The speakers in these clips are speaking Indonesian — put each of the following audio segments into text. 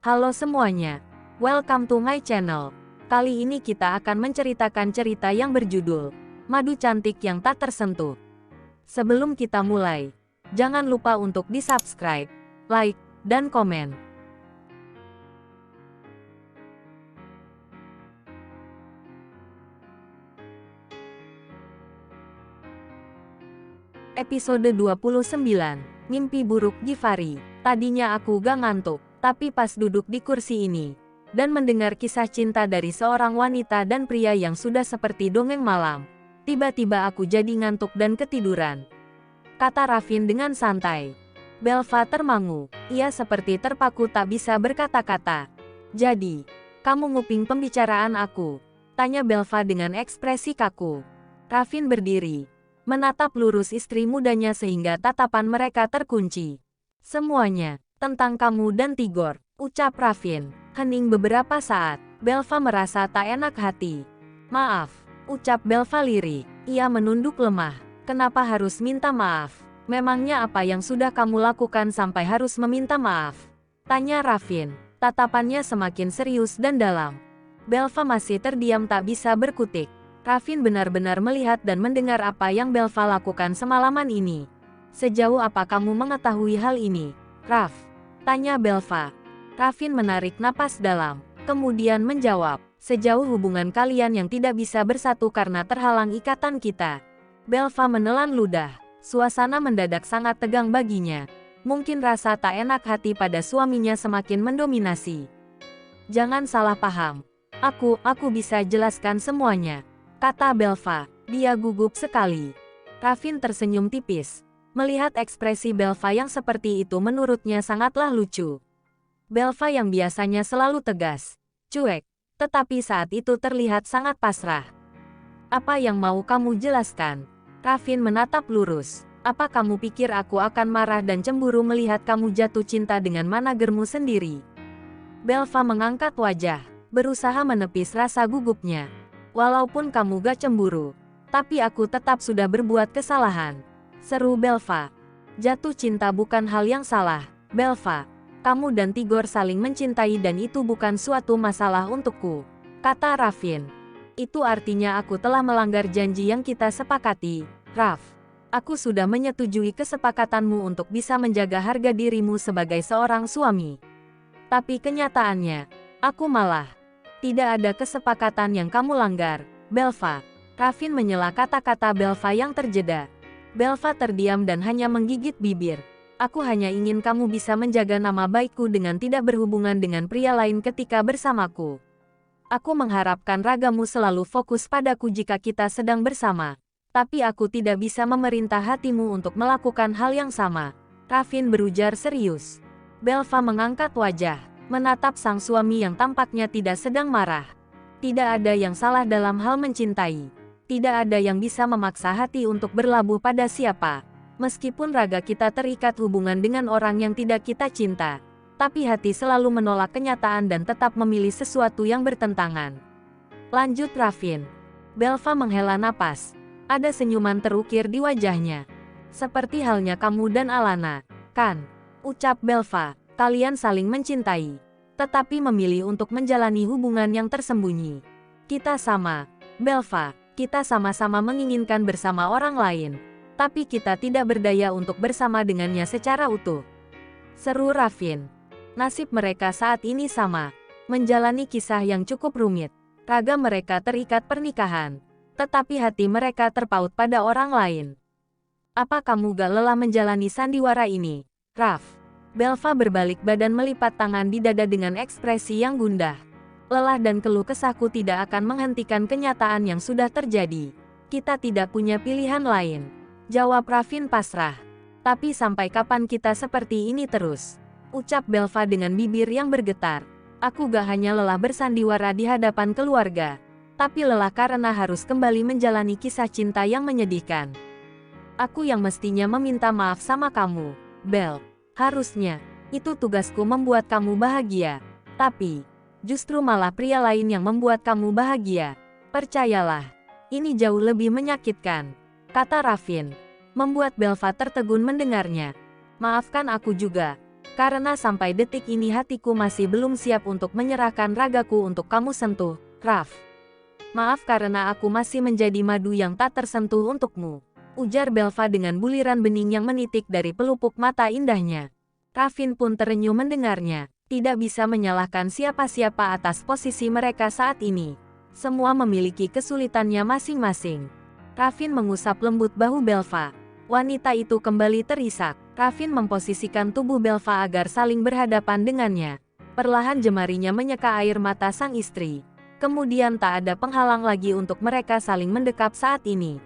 Halo semuanya, welcome to my channel. Kali ini kita akan menceritakan cerita yang berjudul Madu Cantik yang Tak Tersentuh. Sebelum kita mulai, jangan lupa untuk di-subscribe, like, dan komen. Episode 29, Mimpi Buruk Givari. Tadinya aku gak ngantuk, tapi pas duduk di kursi ini, dan mendengar kisah cinta dari seorang wanita dan pria yang sudah seperti dongeng malam, tiba-tiba aku jadi ngantuk dan ketiduran. Kata Ravin dengan santai. Belva termangu, ia seperti terpaku tak bisa berkata-kata. Jadi, kamu nguping pembicaraan aku? Tanya Belva dengan ekspresi kaku. Ravin berdiri, menatap lurus istri mudanya sehingga tatapan mereka terkunci. Semuanya, tentang kamu dan Tigor, ucap Ravin. Hening beberapa saat, Belva merasa tak enak hati. Maaf, ucap Belva lirih. Ia menunduk lemah. Kenapa harus minta maaf? Memangnya apa yang sudah kamu lakukan sampai harus meminta maaf? Tanya Ravin. Tatapannya semakin serius dan dalam. Belva masih terdiam tak bisa berkutik. Ravin benar-benar melihat dan mendengar apa yang Belva lakukan semalaman ini. Sejauh apa kamu mengetahui hal ini, Rav? Tanya Belva. Ravin menarik napas dalam, kemudian menjawab, sejauh hubungan kalian yang tidak bisa bersatu karena terhalang ikatan kita. Belva menelan ludah, suasana mendadak sangat tegang baginya. Mungkin rasa tak enak hati pada suaminya semakin mendominasi. Jangan salah paham. Aku bisa jelaskan semuanya, kata Belva. Dia gugup sekali. Ravin tersenyum tipis. Melihat ekspresi Belva yang seperti itu menurutnya sangatlah lucu. Belva yang biasanya selalu tegas, cuek, tetapi saat itu terlihat sangat pasrah. Apa yang mau kamu jelaskan? Ravin menatap lurus. Apa kamu pikir aku akan marah dan cemburu melihat kamu jatuh cinta dengan managermu sendiri? Belva mengangkat wajah, berusaha menepis rasa gugupnya. Walaupun kamu gak cemburu, tapi aku tetap sudah berbuat kesalahan, seru Belva. Jatuh cinta bukan hal yang salah, Belva. Kamu dan Tigor saling mencintai dan itu bukan suatu masalah untukku, kata Ravin. Itu artinya aku telah melanggar janji yang kita sepakati, Rav. Aku sudah menyetujui kesepakatanmu untuk bisa menjaga harga dirimu sebagai seorang suami. Tapi kenyataannya, aku malah tidak ada kesepakatan yang kamu langgar, Belva. Ravin menyela kata-kata Belva yang terjeda. Belva terdiam dan hanya menggigit bibir. Aku hanya ingin kamu bisa menjaga nama baikku dengan tidak berhubungan dengan pria lain ketika bersamaku. Aku mengharapkan ragamu selalu fokus padaku jika kita sedang bersama. Tapi aku tidak bisa memerintah hatimu untuk melakukan hal yang sama. Ravin berujar serius. Belva mengangkat wajah, menatap sang suami yang tampaknya tidak sedang marah. Tidak ada yang salah dalam hal mencintai. Tidak ada yang bisa memaksa hati untuk berlabuh pada siapa. Meskipun raga kita terikat hubungan dengan orang yang tidak kita cinta, tapi hati selalu menolak kenyataan dan tetap memilih sesuatu yang bertentangan. Lanjut Ravin. Belva menghela napas. Ada senyuman terukir di wajahnya. Seperti halnya kamu dan Alana, kan? Ucap Belva. Kalian saling mencintai, tetapi memilih untuk menjalani hubungan yang tersembunyi. Kita sama, Belva. Kita sama-sama menginginkan bersama orang lain, tapi kita tidak berdaya untuk bersama dengannya secara utuh, seru Ravin. Nasib mereka saat ini sama, menjalani kisah yang cukup rumit. Raga mereka terikat pernikahan, tetapi hati mereka terpaut pada orang lain. Apa kamu gak lelah menjalani sandiwara ini, Rav? Belva berbalik badan melipat tangan di dada dengan ekspresi yang gundah. Lelah dan keluh kesahku tidak akan menghentikan kenyataan yang sudah terjadi. Kita tidak punya pilihan lain, jawab Ravin pasrah. Tapi sampai kapan kita seperti ini terus? Ucap Belva dengan bibir yang bergetar. Aku gak hanya lelah bersandiwara di hadapan keluarga, tapi lelah karena harus kembali menjalani kisah cinta yang menyedihkan. Aku yang mestinya meminta maaf sama kamu, Bel. Harusnya, itu tugasku membuat kamu bahagia. Tapi, justru malah pria lain yang membuat kamu bahagia. Percayalah, ini jauh lebih menyakitkan, kata Ravin. Membuat Belva tertegun mendengarnya. Maafkan aku juga, Karena sampai detik ini hatiku masih belum siap untuk menyerahkan ragaku untuk kamu sentuh, Raf. Maaf karena aku masih menjadi madu yang tak tersentuh untukmu, ujar Belva dengan buliran bening yang menitik dari pelupuk mata indahnya. Raffin pun terenyuh mendengarnya, tidak bisa menyalahkan siapa-siapa atas posisi mereka saat ini. Semua memiliki kesulitannya masing-masing. Raffin mengusap lembut bahu Belva. Wanita itu kembali terisak. Raffin memposisikan tubuh Belva agar saling berhadapan dengannya. Perlahan jemarinya menyeka air mata sang istri. Kemudian tak ada penghalang lagi untuk mereka saling mendekap saat ini.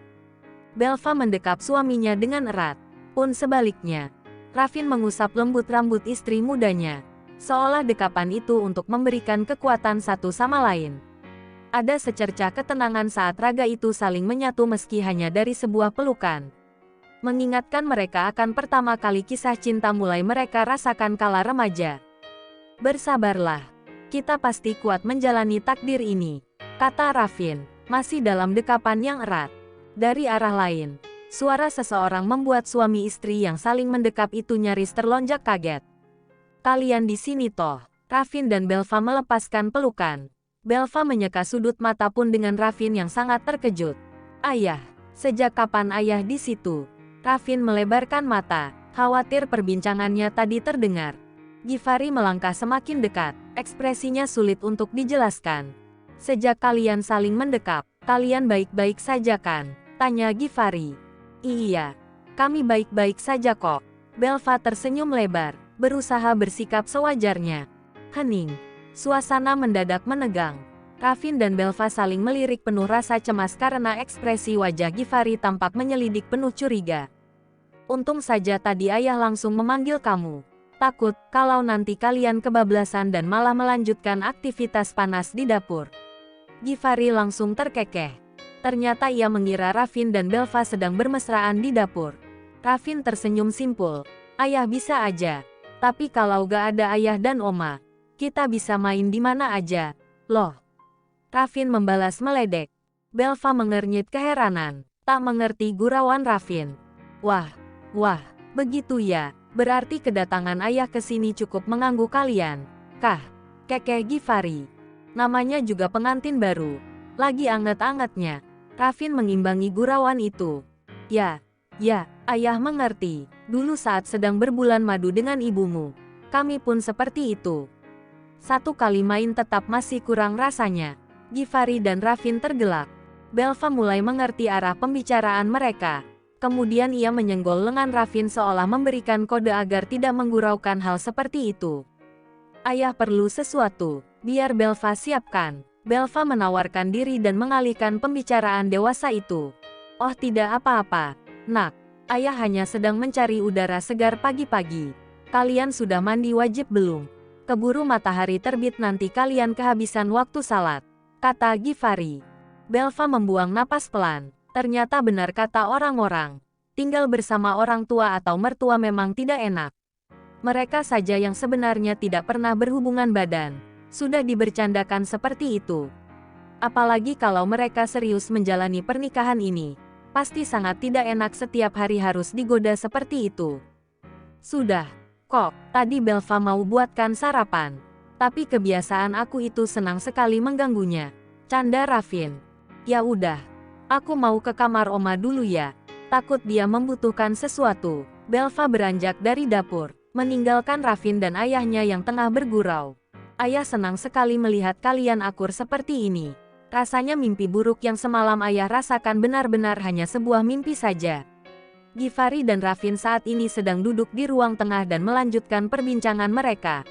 Belva mendekap suaminya dengan erat. Pun sebaliknya, Raffin mengusap lembut rambut istri mudanya. Seolah dekapan itu untuk memberikan kekuatan satu sama lain. Ada secercah ketenangan saat raga itu saling menyatu meski hanya dari sebuah pelukan. Mengingatkan mereka akan pertama kali kisah cinta mulai mereka rasakan kala remaja. Bersabarlah. Kita pasti kuat menjalani takdir ini, kata Raffin, masih dalam dekapan yang erat. Dari arah lain, suara seseorang membuat suami istri yang saling mendekap itu nyaris terlonjak kaget. Kalian di sini toh? Raffin dan Belva melepaskan pelukan. Belva menyeka sudut mata pun dengan Raffin yang sangat terkejut. Ayah, sejak kapan ayah di situ? Raffin melebarkan mata, khawatir perbincangannya tadi terdengar. Givari melangkah semakin dekat, ekspresinya sulit untuk dijelaskan. Sejak kalian saling mendekap, kalian baik-baik saja kan? Tanya Givari. Iya, kami baik-baik saja kok. Belva tersenyum lebar, berusaha bersikap sewajarnya. Hening, suasana mendadak menegang. Raffin dan Belva saling melirik penuh rasa cemas karena ekspresi wajah Givari tampak menyelidik penuh curiga. Untung saja tadi ayah langsung memanggil kamu. Takut kalau nanti kalian kebablasan dan malah melanjutkan aktivitas panas di dapur. Givari langsung terkekeh. Ternyata ia mengira Raffin dan Belva sedang bermesraan di dapur. Raffin tersenyum simpul. Ayah bisa aja. Tapi kalau gak ada ayah dan oma, kita bisa main di mana aja. Loh. Raffin membalas meledek. Belva mengernyit keheranan. Tak mengerti gurauan Raffin. Wah, begitu ya. Berarti kedatangan ayah ke sini cukup mengganggu kalian. Kah? Kekeh Givari. Namanya juga pengantin baru. Lagi anget-angetnya. Raffin mengimbangi gurauan itu. Ya, ayah mengerti. Dulu saat sedang berbulan madu dengan ibumu, kami pun seperti itu. Satu kali main tetap masih kurang rasanya. Givari dan Raffin tergelak. Belva mulai mengerti arah pembicaraan mereka. Kemudian ia menyenggol lengan Raffin seolah memberikan kode agar tidak mengguraukan hal seperti itu. Ayah perlu sesuatu, biar Belva siapkan. Belva menawarkan diri dan mengalihkan pembicaraan dewasa itu. Oh tidak apa-apa, nak. Ayah hanya sedang mencari udara segar pagi-pagi. Kalian sudah mandi wajib belum? Keburu matahari terbit nanti kalian kehabisan waktu salat, kata Givari. Belva membuang napas pelan. Ternyata benar kata orang-orang. Tinggal bersama orang tua atau mertua memang tidak enak. Mereka saja yang sebenarnya tidak pernah berhubungan badan, sudah dibercandakan seperti itu. Apalagi kalau mereka serius menjalani pernikahan ini, pasti sangat tidak enak setiap hari harus digoda seperti itu. Sudah, kok, tadi Belva mau buatkan sarapan. Tapi kebiasaan aku itu senang sekali mengganggunya, canda Raffin. Ya udah. Aku mau ke kamar oma dulu ya. Takut dia membutuhkan sesuatu. Belva beranjak dari dapur, meninggalkan Raffin dan ayahnya yang tengah bergurau. Ayah senang sekali melihat kalian akur seperti ini. Rasanya mimpi buruk yang semalam ayah rasakan benar-benar hanya sebuah mimpi saja. Givari dan Raffin saat ini sedang duduk di ruang tengah dan melanjutkan perbincangan mereka.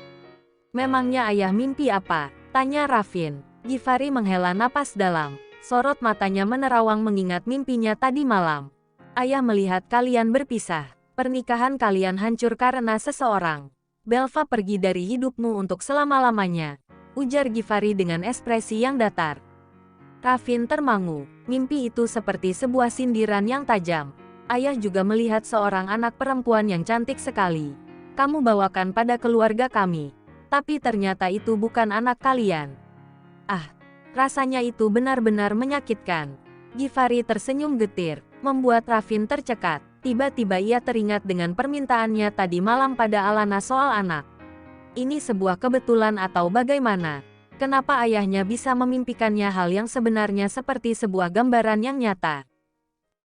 Memangnya ayah mimpi apa? Tanya Raffin. Givari menghela napas dalam. Sorot matanya menerawang mengingat mimpinya tadi malam. Ayah melihat kalian berpisah. Pernikahan kalian hancur karena seseorang. Belva pergi dari hidupmu untuk selama-lamanya, ujar Givari dengan ekspresi yang datar. Raffin termangu. Mimpi itu seperti sebuah sindiran yang tajam. Ayah juga melihat seorang anak perempuan yang cantik sekali. Kamu bawakan pada keluarga kami. Tapi ternyata itu bukan anak kalian. Ah. Rasanya itu benar-benar menyakitkan. Givari tersenyum getir, membuat Raffin tercekat. Tiba-tiba ia teringat dengan permintaannya tadi malam pada Alana soal anak. Ini sebuah kebetulan atau bagaimana? Kenapa ayahnya bisa memimpikannya hal yang sebenarnya seperti sebuah gambaran yang nyata?